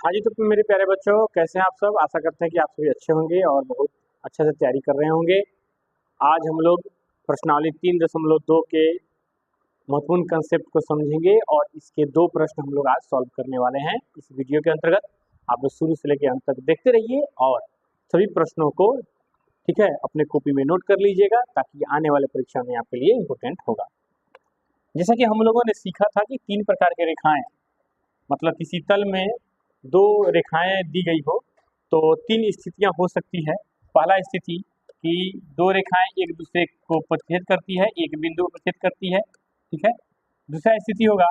हाँ जी, तो मेरे प्यारे बच्चों कैसे हैं आप सब? आशा करते हैं कि आप सभी अच्छे होंगे और बहुत अच्छे से तैयारी कर रहे होंगे। आज हम लोग प्रश्नावली 3.2 के महत्वपूर्ण कंसेप्ट को समझेंगे और इसके 2 प्रश्न हम लोग आज सॉल्व करने वाले हैं इस वीडियो के अंतर्गत। आप लोग शुरू से लेकर अंत तक देखते रहिए और सभी प्रश्नों को ठीक है अपने कॉपी में नोट कर लीजिएगा ताकि आने वाले परीक्षा में आपके लिए इम्पोर्टेंट होगा। जैसा कि हम लोगों ने सीखा था कि 3 प्रकार की रेखाएं, मतलब किसी तल में 2 रेखाएं दी गई हो तो 3 स्थितियां हो सकती है। पहला स्थिति कि 2 रेखाएं एक दूसरे को प्रतिच्छेद करती है, एक बिंदु को प्रतिच्छेद करती है, ठीक है। दूसरा स्थिति होगा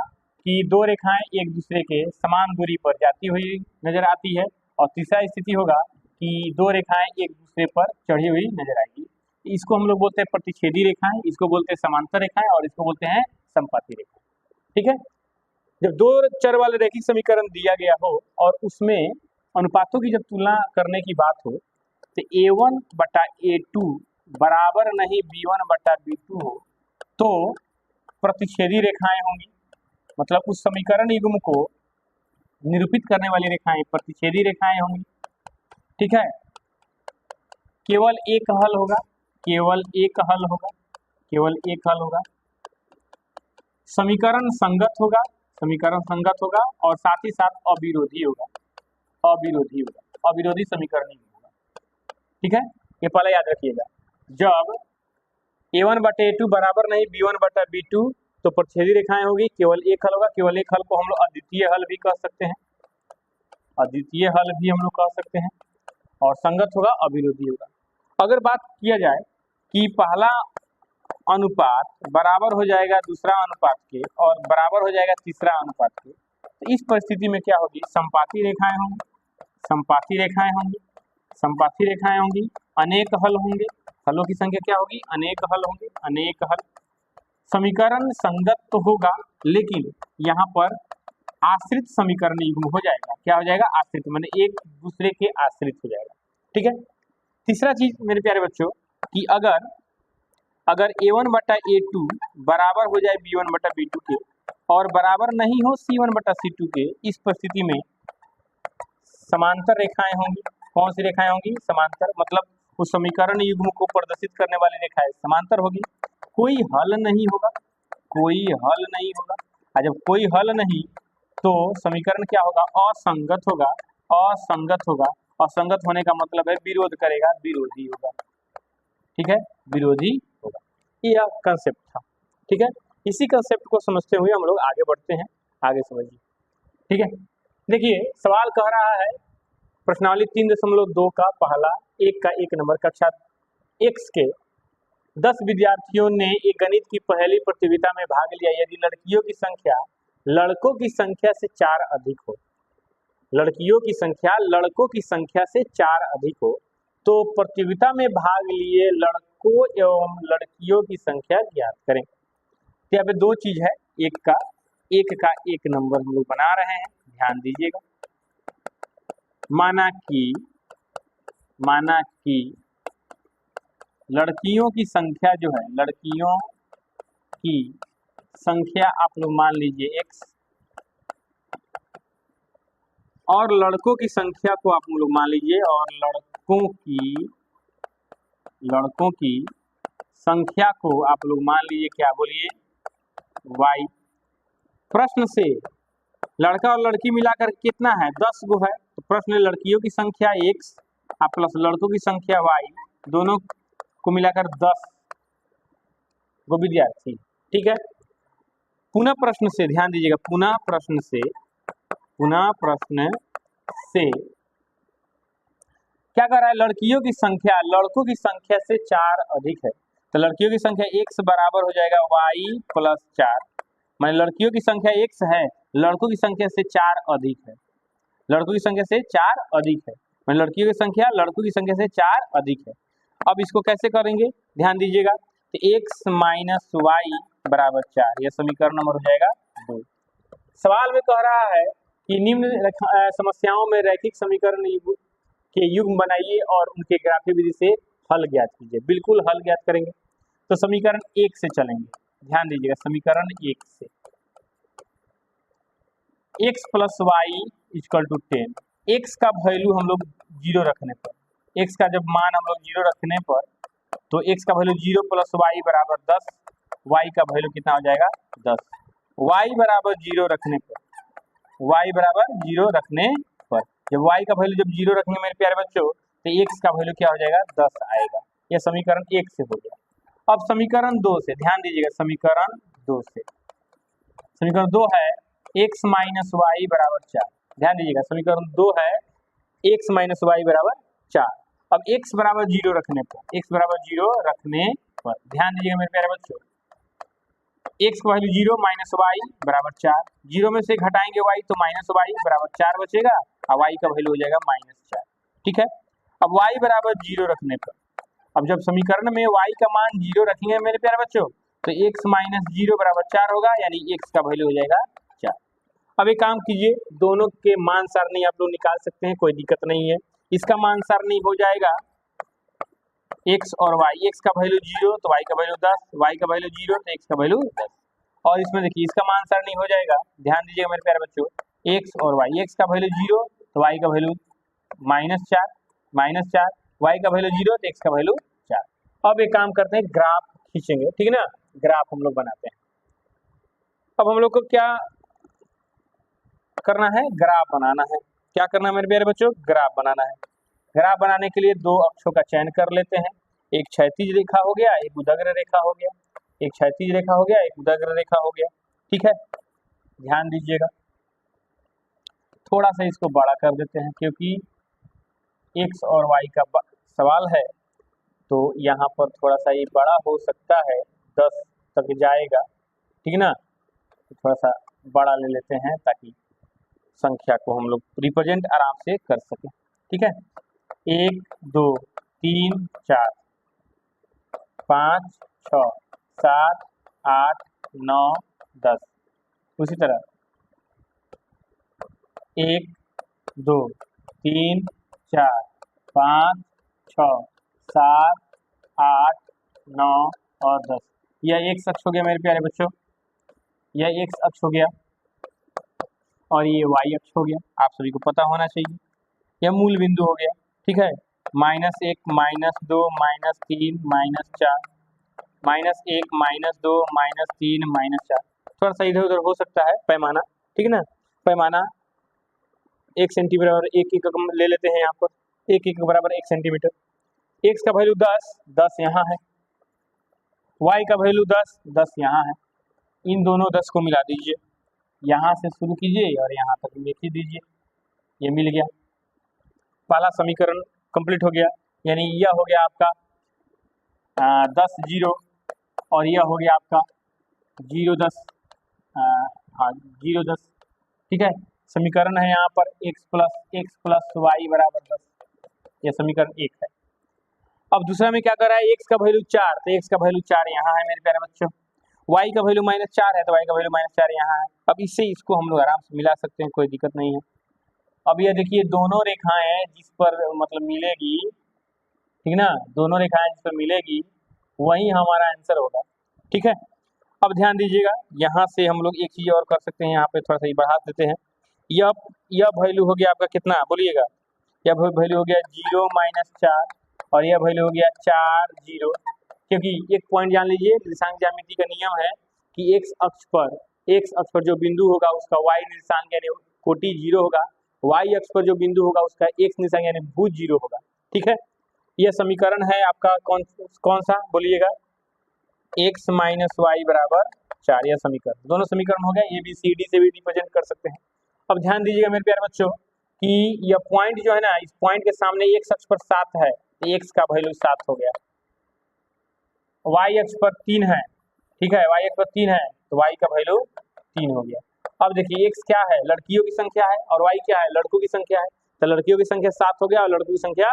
कि 2 रेखाएं एक दूसरे के समान दूरी पर जाती हुई नजर आती है और तीसरा स्थिति होगा कि 2 रेखाएं एक दूसरे पर चढ़ी हुई नजर आएगी। इसको हम लोग बोलते हैं प्रतिच्छेदी रेखाएं, इसको बोलते हैं समांतर रेखाएं और इसको बोलते हैं समपाती रेखाएं, ठीक है। जब 2 चर वाले रैखिक समीकरण दिया गया हो और उसमें अनुपातों की जब तुलना करने की बात हो तो A1 बटा A2 बराबर नहीं B1 बटा B2 हो तो प्रतिच्छेदी रेखाएं होंगी। मतलब उस समीकरण युग्म को निरूपित करने वाली रेखाएं प्रतिच्छेदी रेखाएं होंगी, ठीक है। केवल एक हल होगा, केवल एक हल होगा, केवल एक हल होगा। समीकरण संगत होगा, समीकरण संगत होगा और साथ ही साथ अविरोधी होगा, अविरोधी होगा, अविरोधी समीकरण नहीं होगा, ठीक है। ये पहले याद रखिएगा। जब A1 बटे A2 बराबर नहीं B1 बटा B2 तो प्रतिच्छेदी रेखाएं होगी, केवल एक हल होगा। केवल एक हल को हम लोग अद्वितीय हल भी कह सकते हैं, अद्वितीय हल भी हम लोग कह सकते हैं और संगत होगा, अविरोधी होगा। अगर बात किया जाए कि पहला अनुपात बराबर हो जाएगा दूसरा अनुपात के और बराबर हो जाएगा तीसरा अनुपात के, तो इस परिस्थिति में क्या होगी? संपाती रेखाएं होंगी, संपाती रेखाएं होंगी, संपाती रेखाएं होंगी, अनेक हल होंगे, हलों की संख्या क्या होगी? अनेक हल होंगे, अनेक हल। समीकरण संगत तो होगा लेकिन यहाँ पर आश्रित समीकरण युग्म हो जाएगा। क्या हो जाएगा? आश्रित, माने एक दूसरे के आश्रित हो जाएगा, ठीक है। तीसरा चीज मेरे प्यारे बच्चों कि अगर A1 बटा A2 बराबर हो जाए B1 बटा B2 के और बराबर नहीं हो C1 बटा C2 के, इस परिस्थिति में समांतर रेखाएं होंगी। कौन सी रेखाएं होंगी? समांतर, मतलब उस समीकरण युग्म को प्रदर्शित करने वाली रेखाएं समांतर होगी। कोई हल नहीं होगा, कोई हल नहीं होगा। और जब कोई हल नहीं तो समीकरण क्या होगा? असंगत होगा, असंगत होगा। असंगत होने का मतलब है विरोध करेगा, विरोधी होगा, ठीक है, विरोधी होगा। यह कंसेप्ट था, ठीक है। इसी कंसेप्ट को समझते हुए हम लोग आगे बढ़ते हैं, आगे समझिए, ठीक है। देखिए सवाल कह रहा है प्रश्नावली 3.2 का पहला एक नंबर कक्षा X के 10 विद्यार्थियों ने एक गणित की पहली प्रतियोगिता में भाग लिया। यदि लड़कियों की संख्या लड़कों की संख्या से 4 अधिक हो, लड़कियों की संख्या लड़कों की संख्या से 4 अधिक हो तो प्रतियोगिता में भाग लिए लड़कों एवं लड़कियों की संख्या ज्ञात करें। तो यहाँ पे 2 चीज है, एक का एक नंबर हम लोग बना रहे हैं, ध्यान दीजिएगा। माना कि लड़कियों की संख्या जो है, लड़कियों की संख्या आप लोग मान लीजिए X और लड़कों की संख्या को आप लोग मान लीजिए, और लड़कों की संख्या को आप लोग मान लीजिए, क्या बोलिए? Y। प्रश्न से लड़का और लड़की मिलाकर कितना है? 10 गो है। तो प्रश्न लड़कियों की संख्या X प्लस लड़कों की संख्या Y, दोनों को मिलाकर 10 गो विद्यार्थी, ठीक है। पुनः प्रश्न से ध्यान दीजिएगा, पुनः प्रश्न से क्या कर रहा है? लड़कियों की संख्या लड़कों की संख्या से 4 अधिक है। तो लड़कियों की संख्या X बराबर हो जाएगा Y प्लस 4, माने लड़कियों की संख्या X है, लड़कों की संख्या से 4 अधिक है, लड़कों की संख्या से 4 अधिक है, माने लड़कियों की संख्या लड़कों की संख्या से 4 अधिक है। अब इसको कैसे करेंगे? ध्यान दीजिएगा, तो X माइनस Y बराबर 4, यह समीकरण नंबर हो जाएगा 2। सवाल में कह रहा है कि निम्न समस्याओं में रैखिक समीकरण के युग्म बनाइए और उनके ग्राफीय विधि से हल ज्ञात कीजिए। बिल्कुल हल ज्ञात करेंगे। तो समीकरण 1 से चलेंगे, ध्यान दीजिएगा, समीकरण 1 से। x plus y equal to 10। x का वैल्यू हम लोग जीरो रखने पर, x का जब मान हम लोग जीरो रखने पर, तो x का वैल्यू 0 प्लस वाई बराबर 10, y का वैल्यू कितना हो जाएगा 10। y बराबर 0 रखने पर, y बराबर 0 रखने पर, जब y का वैल्यू जब 0 रखेंगे मेरे प्यारे बच्चों, तो x का वैल्यू क्या हो जाएगा 10 आएगा। यह समीकरण 1 से हो गया। अब समीकरण 2 से ध्यान दीजिएगा, समीकरण 2 से, समीकरण 2 है x माइनस वाई बराबर 4। ध्यान दीजिएगा, समीकरण 2 है x माइनस वाई बराबर 4। अब x बराबर 0 रखने पर, x बराबर 0 रखने पर, ध्यान दीजिएगा मेरे प्यारे बच्चों, x का वैल्यू 0 माइनस वाई बराबर 4, 0 में से घटाएंगे y तो माइनस वाई बराबर 4 बचेगा, और y का वैल्यू हो जाएगा -4। ठीक है, अब y बराबर 0 रखने पर, अब जब समीकरण में y का मान 0 रखेंगे मेरे प्यारे बच्चों, तो x माइनस 0 बराबर 4 होगा, यानी x का वैल्यू हो जाएगा 4। अब एक काम कीजिए, दोनों के मान सारणी आप लोग निकाल सकते हैं, कोई दिक्कत नहीं है। इसका मान सारणी हो जाएगा x और y, x का वैल्यू 0 तो y का वैल्यू 10, y का वैल्यू 0 तो x का वैल्यू 10। और इसमें देखिए इसका मान सारणी हो जाएगा, ध्यान दीजिएगा मेरे प्यारे बच्चों, x और y, x का वैल्यू 0 तो y का वैल्यू -4, y का वैल्यू 0 तो x का वैल्यू 4। अब एक काम करते हैं, ग्राफ खींचेंगे, ठीक है ना, ग्राफ हम लोग बनाते हैं। अब हम लोग को क्या करना है, ग्राफ बनाना है। क्या करना है मेरे प्यारे बच्चों, ग्राफ बनाना है। ग्राफ बनाने के लिए दो अक्षों का चयन कर लेते हैं, एक क्षैतिज रेखा हो गया, एक उदग्र रेखा हो गया, एक क्षैतिज रेखा हो गया, एक उदग्र रेखा हो गया। ठीक है, ध्यान दीजिएगा, थोड़ा सा इसको बड़ा कर देते हैं, क्योंकि x और y का सवाल है, तो यहाँ पर थोड़ा सा ये बड़ा हो सकता है, 10 तक जाएगा, ठीक है ना। तो थोड़ा सा बड़ा ले लेते हैं ताकि संख्या को हम लोग रिप्रेजेंट आराम से कर सकें। ठीक है, 1 2 3 4 5 6 7 8 9 10। उसी तरह 1 2 3 4 5 6 7 8 9 और 10। यह x अक्ष हो गया मेरे प्यारे बच्चों, यह x अक्ष हो गया, और ये y अक्ष हो गया। आप सभी को पता होना चाहिए, यह मूल बिंदु हो गया। ठीक है, -1 -2 -3 -4, -1 -2 -3 -4। थोड़ा सा इधर उधर हो सकता है पैमाना, ठीक है ना। पैमाना 1 सेंटीमीटर और 1 एकक ले लेते हैं, यहाँ पर 1 एकक बराबर 1 सेंटीमीटर। x का वैल्यू 10 यहाँ है, y का वैल्यू 10 यहाँ है। इन दोनों 10 को मिला दीजिए, यहाँ से शुरू कीजिए और यहाँ तक लिख दीजिए, ये मिल गया। पहला समीकरण कंप्लीट हो गया, यानी यह हो गया आपका 10 0, और यह हो गया आपका 0 10, हाँ 0 10। ठीक है, समीकरण है यहाँ पर x प्लस वाई बराबर 10, यह समीकरण 1 है। अब दूसरा में क्या कर रहा है, x का वैल्यू 4, तो x का वैल्यू 4 यहाँ है मेरे प्यारे बच्चों, y का वैल्यू -4 है, तो y का वैल्यू -4 यहाँ है। अब इससे इसको हम लोग आराम से मिला सकते हैं, कोई दिक्कत नहीं है। अब ये देखिए दोनों रेखाएं जिस पर मतलब मिलेगी, ठीक ना, दोनों रेखाएं जिस पर मिलेगी वही हमारा आंसर होगा। ठीक है, अब ध्यान दीजिएगा, यहाँ से हम लोग एक चीज और कर सकते हैं, यहाँ पे थोड़ा सा बढ़ा देते हैं। यह वैल्यू हो गया आपका कितना बोलिएगा, यह वैल्यू हो गया 0 -4, और यह वैल्यू हो गया 4 0। क्योंकि एक पॉइंट जान लीजिए, निर्देशांक ज्यामिति का नियम है कि x अक्ष पर जो बिंदु होगा उसका y निर्देशांक यानी कोटि 0 होगा, y अक्ष पर जो बिंदु होगा उसका x निर्देशांक यानी भुज 0 होगा। ठीक है, यह समीकरण है आपका कौन सा बोलिएगा, x माइनस वाई बराबर 4। यह समीकरण, दोनों समीकरण हो गया, ABCD से भी रिप्रेजेंट कर सकते हैं। अब ध्यान दीजिएगा मेरे प्यारे बच्चों कि यह पॉइंट जो है ना, इस पॉइंट के सामने x अक्ष पर 7 है, तो x का वैल्यू 7 हो गया। y अक्ष पर 3 है, ठीक है, y अक्ष पर 3 है, तो y का वैल्यू 3 हो गया। अब देखिए x क्या है, लड़कियों की संख्या है, और y क्या है, लड़कों की संख्या है, तो लड़कियों की संख्या 7 हो गया और लड़कों की संख्या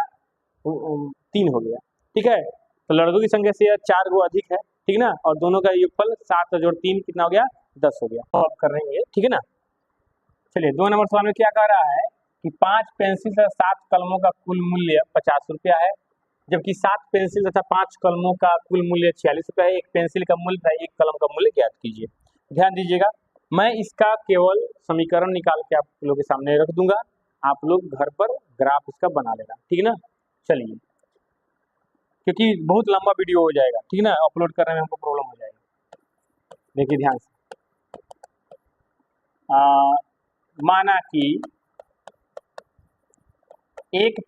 3 हो गया। ठीक है, तो लड़कों की संख्या से 4 गो अधिक है, ठीक ना, और दोनों का योगफल 7 जोड़ 3 कितना हो गया, 10 हो गया। अब कर रहे हैं, ठीक है ना। चलिए 2 नंबर सवाल में क्या कह रहा है कि 5 पेंसिल तथा 7 कलमों का कुल मूल्य 50 रुपया है, जबकि 7 पेंसिल तथा 5 कलमों का कुल मूल्य 46 रुपया है। एक पेंसिल का मूल्य तथा एक कलम का मूल्य ज्ञात कीजिए। ध्यान दीजिएगा, मैं इसका केवल समीकरण निकाल के आप लोगों के सामने रख दूंगा, आप लोग घर पर ग्राफ इसका बना लेना, ठीक है ना। चलिए, क्योंकि बहुत लंबा वीडियो हो जाएगा, ठीक है ना, अपलोड करने में हमको प्रॉब्लम हो जाएगा। देखिए ध्यान से, माना कि एक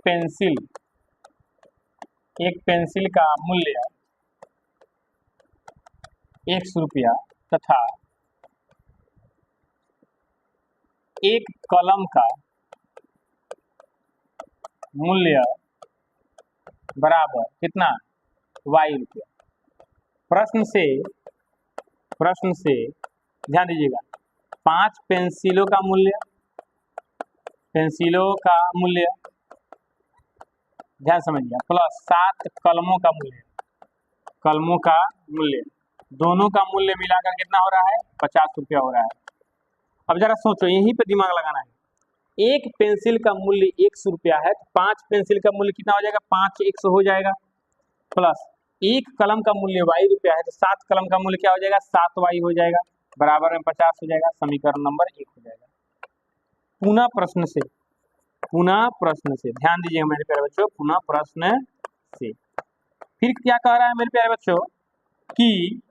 पेंसिल का मूल्य 100 रुपया तथा एक कलम का मूल्य बराबर कितना, y रुपया। प्रश्न से ध्यान दीजिएगा, 5 पेंसिलों का मूल्य ध्यान समझिए, प्लस 7 कलमों का मूल्य, दोनों का मूल्य मिलाकर कितना हो रहा है, 50 रुपया हो रहा है। अब जरा सोचो, यहीं पे दिमाग लगाना है। एक पेंसिल का मूल्य 100 रुपया है, तो 5 पेंसिल का मूल्य कितना हो जाएगा, 5 100 हो जाएगा, प्लस एक कलम का मूल्य y रुपया है, तो 7 कलम का मूल्य क्या हो जाएगा, 7y हो जाएगा, बराबर में 50 हो जाएगा। समीकरण नंबर 1 हो जाएगा। पुनः प्रश्न से ध्यान दीजिएगा मेरे प्यारे बच्चों, पुनः प्रश्न से फिर क्या कह रहा है मेरे प्यारे बच्चों कि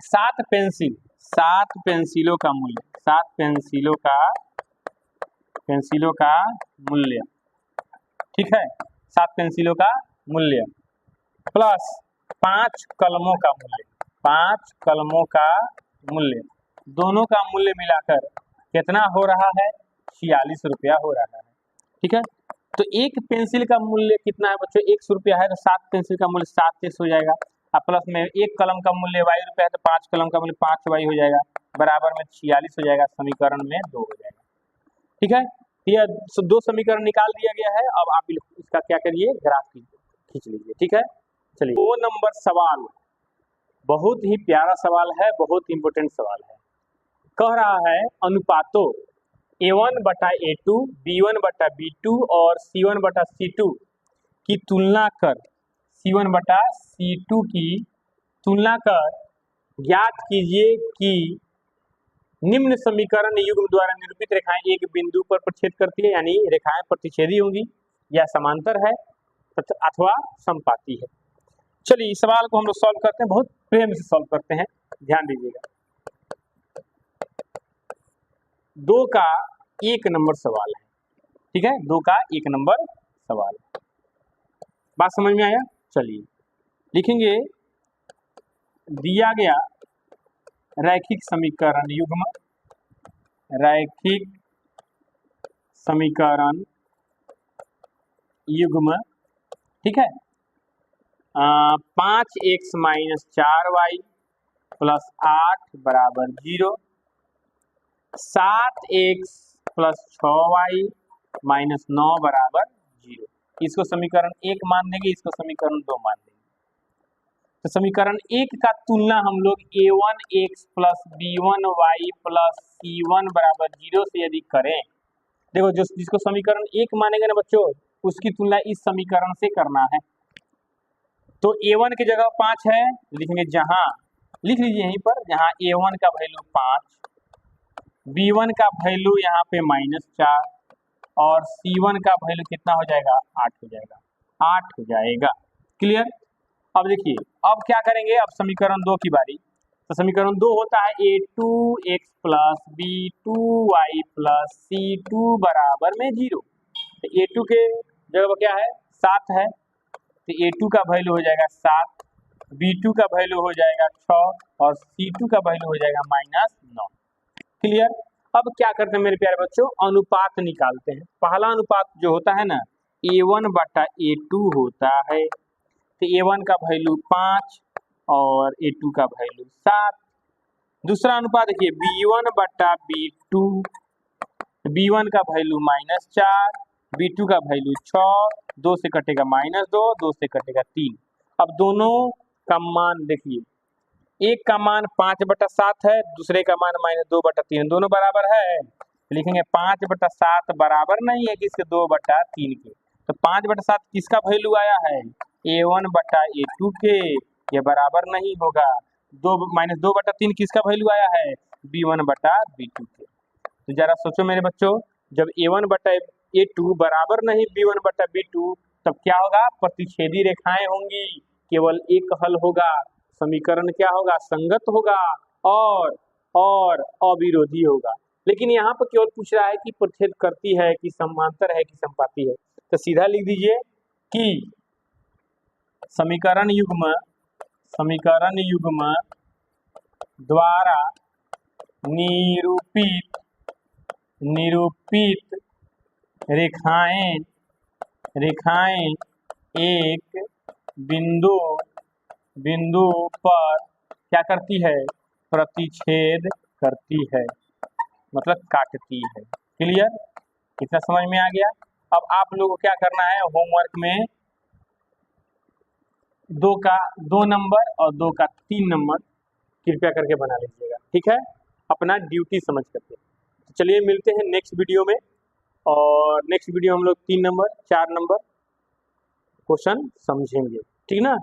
7 पेंसिलों का मूल्य, ठीक है, 7 पेंसिलों का मूल्य प्लस 5 कलमों का मूल्य, दोनों का मूल्य मिलाकर कितना हो रहा है, 46 रुपया हो रहा है, ठीक है। तो एक पेंसिल का मूल्य कितना है बच्चों, 100 रुपया है, तो 7 पेंसिल का मूल्य 7 100 हो जाएगा, और प्लस में एक कलम का मूल्य y रुपया है, तो 5 कलम का मूल्य 5y हो जाएगा, बराबर में 46 हो जाएगा। समीकरण में 2 हो जाएगा, ठीक है। यह 2 समीकरण निकाल दिया गया है। अब आप इसका क्या करिए, ग्राफ खींच लीजिए, ठीक है। चलिए, 2 नंबर सवाल बहुत ही प्यारा सवाल है, बहुत इंपोर्टेंट सवाल है। कह रहा है अनुपातों A1/A2, B1/B2 और C1/C2 की तुलना कर, C1/C2 की तुलना कर ज्ञात कीजिए कि निम्न समीकरण युग्म द्वारा निरूपित रेखाएं एक बिंदु पर प्रतिच्छेद करती है, यानी रेखाएं प्रतिच्छेदी होंगी या समांतर है अथवा समपाती है। चलिए, इस सवाल को हम लोग सॉल्व करते हैं, बहुत प्रेम से सॉल्व करते हैं, ध्यान दीजिएगा। 2 का 1 नंबर सवाल है, ठीक है, 2 का 1 नंबर सवाल, बात समझ में आया। चलिए लिखेंगे, दिया गया रैखिक समीकरण युग्म, ठीक है, 5x - 4y प्लस 8 बराबर 0, 7x प्लस 6y माइनस 9 बराबर 0। इसको समीकरण 1 मान देंगे, इसको समीकरण 2 मान देंगे। तो समीकरण 1 का तुलना हम लोग a1x plus b1y plus c1 बराबर 0 से यदि करें, देखो जिसको समीकरण 1 मानेंगे ना बच्चों, उसकी तुलना इस समीकरण से करना है। तो a1 की जगह 5 है, लिखेंगे जहां, लिख लीजिए यहीं पर, जहां a1 का वैल्यू 5, b1 का वैल्यू यहाँ पे -4 और c1 का वैल्यू कितना हो जाएगा, 8 हो जाएगा, 8 हो जाएगा। क्लियर। अब देखिए, अब क्या करेंगे, अब समीकरण 2 की बारी। तो समीकरण 2 होता है a2x plus b2y plus c2 बराबर में 0। तो a2 के जगह पर क्या है, 7 है, तो a2 का वैल्यू हो जाएगा 7, b2 का वैल्यू हो जाएगा 6 और c2 का वैल्यू हो जाएगा -9। क्लियर। अब क्या करते हैं मेरे प्यारे बच्चों, अनुपात निकालते हैं। पहला अनुपात जो होता है ना, a1/a2 होता है, तो a1 का वैल्यू 5 और a2 का वैल्यू 7। दूसरा अनुपात देखिए, b1/b2, b1 का वैल्यू -4, b2 का वैल्यू 6, 2 से कटेगा -2, 2 से कटेगा 3। अब दोनों का मान देखिए, एक का मान 5/7 है, दूसरे का मान -2/3, दोनों बराबर है, लिखेंगे 5/7 बराबर नहीं है किसके, 2/3 के। तो 5/7 किसका वैल्यू आया है, a1/a2 के, ये बराबर नहीं होगा। 2 - 2/3 किसका वैल्यू आया है, B1/B2 के। तो जरा सोचो मेरे बच्चों, जब A1/A2 बराबर नहीं B1/B2 तब क्या होगा? प्रतिच्छेदी रेखाएं होंगी, केवल एक हल होगा, समीकरण क्या होगा? संगत होगा और अविरोधी होगा। लेकिन यहाँ पर केवल पूछ रहा है कि प्रतिच्छेद करती है कि समांतर है कि संपाती है। तो सीधा लिख दीजिए कि समीकरण युग्म द्वारा निरूपित रेखाएं एक बिंदु पर क्या करती है? प्रतिच्छेद करती है, मतलब काटती है। क्लियर? कितना समझ में आ गया? अब आप लोगों को क्या करना है, होमवर्क में 2 नंबर और 2 का 3 नंबर कृपया करके बना लीजिएगा, ठीक है? अपना ड्यूटी समझ करके। तो चलिए मिलते हैं नेक्स्ट वीडियो में, और नेक्स्ट वीडियो हम लोग 3 नंबर 4 नंबर क्वेश्चन समझेंगे, ठीक ना?